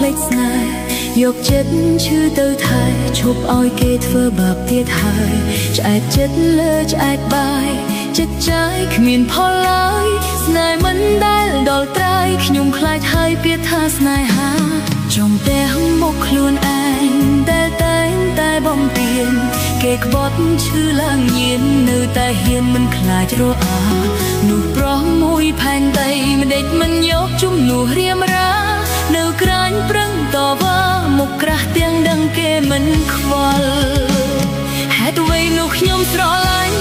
ភ្លេចស្នេហ៍យកចិត្តឈឺទៅថែឈប់ឲ្យគេធ្វើបាបទៀតហើយឆ្អែតចិត្តលើឆ្អែតបាយចិត្តចាយគ្មានផលឡើយស្នេហ៍មិនដែលដល់ត្រើយខ្ញុំខ្លាចហើយពាក្យថាស្នេហាចង់តែមកខ្លួនឯងដែលតែងតែបំពេញគេក្បត់ឈឺឡើងញៀននៅតែហ៊ានមិនខ្លាចរអានោះប្រុសមួយផែនដីមិនដេចមិនយកជំនួសរៀមរានៅក្រាញប្រឹងតវ៉ាមកក្រាស់ទាំងដឹងគេមិនខ្វល់ហេតុអ្វីនោះខ្ញុំស្រឡាញ់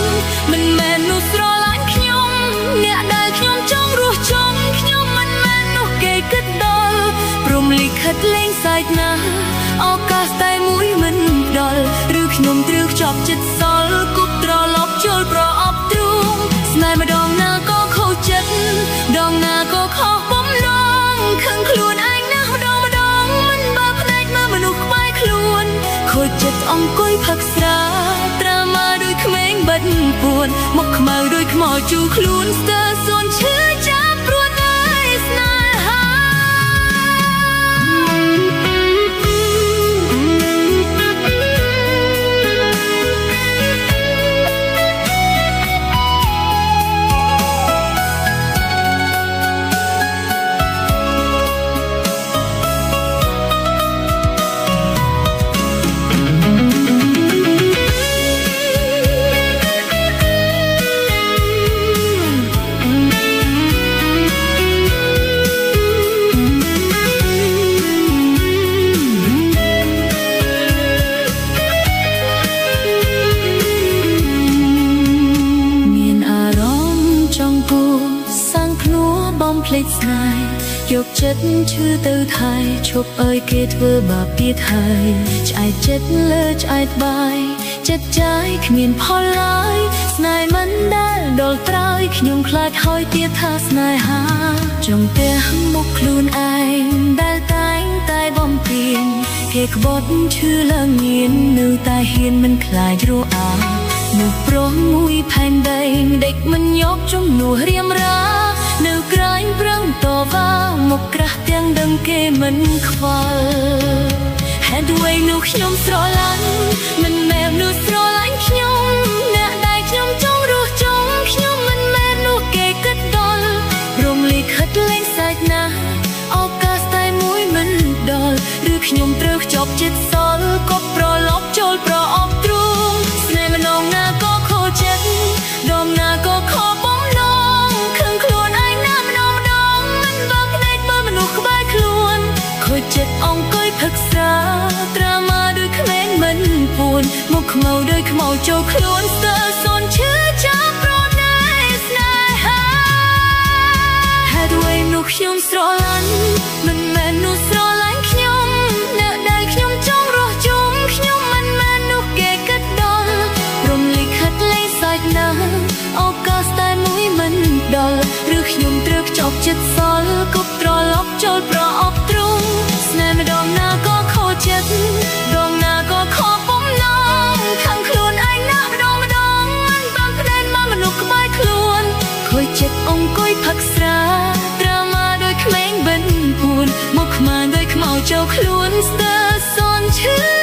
មិនមែននោះស្រឡាញ់ខ្ញុំអ្នកដែលខ្ញុំចង់រស់ចង់ខ្ញុំមិនមែននោះគេគិតដល់ព្រមលិខិតលេងសើចណាស់ឱកាសតែមួយមិនដល់ឬខ្ញុំត្រូវខ្ចប់ចិត្តសល់គប់ត្រឡប់ចូលប្រអប់ទ្រូងស្នេហ៍ម្ដងណាក៏ខូចចិត្តដងណាក៏ខុសបំណងខឹងខ្លួនឯងណាស់ម្ដងមិនបើភ្នែកមើលមនុស្សក្បែរខ្លួនខូចចិត្តអង្គុយផឹកស្រាត្រាម៉ាដូចក្មេងបិទពួនមកខ្មៅដូចខ្មោចជូរខ្លួនស្ទើរសួនឈឺចាប់ព្រួតអើយស្នេហាភ្លេចស្នេហ៍យកចិត្តឈឺទៅថែឈប់ឲ្យគេធ្វើបាបទៀតហើយឆ្អែតចិត្តលើឆ្អែតបាយចិត្តចាយគ្មានផលឡើយស្នេហ៍មិនដែលដល់ត្រើយខ្ញុំខ្លាចហើយទៀតថាស្នេហាចង់តែមុខខ្លួនឯងដែលតែងតែបំពេញគេក្បត់ឈឺឡើងញៀននៅតែហ៊ានមិនខ្លាចរអានោះប្រុសមួយផែនដីដេកមិនយកជំនួសរៀមរានៅក្រាញប្រឹងតវ៉ាមកក្រាស់ទាំងដឹងគេមិនខ្វល់ហេតុអ្វីនោះខ្ញុំស្រឡាញ់មិនមែននោះស្រឡាញ់ខ្ញុំអ្នកដែលខ្ញុំចង់រស់ចង់ខ្ញុំមិនមែននោះគេគិតដល់រំលីខិតលេងសើចណាស់ឱកាសតែមួយមិនដល់ឬខ្ញុំត្រូវខ្ចប់ចិត្តសល់ក៏ប្រឡប់ចូលប្រអប់ទ្រូងស្នេហ៍ម្ដងណាក៏ខូចចិត្តដងណាក៏ខុសបំណងខឹងខ្លួនឯងណាម្ដងមិនបើភ្នែកមើលមនុស្សក្បែរខ្លួនខូចចិត្តអង្គុយផឹកស្រាត្រាម៉ាដូចក្មេងមិនពួនមកខ្មៅដូចខ្មោចចូលខ្លួនស្ទើរសួនឈឺចាប់ប្រណែស្នេហាហេតុអ្វីនោះខ្ញុំស្រឡាញ់មិនមែននោះស្រឡាញ់ខ្ញុំអ្នកដែលខ្ញុំចង់រស់ជុំខ្ញុំមិនមែននោះគេគិតដល់រំលីខិតលេងសើចណាស់ឱកាសតែមួយមិនដល់ឬខ្ញុំត្រូវខ្ចប់ចិត្តសល់គប់ត្រឡប់ចូលប្រអប់ទ្រូងស្នេហ៍ម្ដងណាក៏ខូចចិត្តដងណាក៏ខុសបំណងខឹងខ្លួនឯងណាម្ដងមិនបានភ្នែកមកមនុស្សក្បែរខ្លួនខូចចិត្តអង្គុយផឹកស្រាត្រាម៉ាដូចក្មេងបិណ្ឌពួនមកខ្មាស់ដូចខ្មោចចូលខ្លួនស្ទើរសួនឈឺ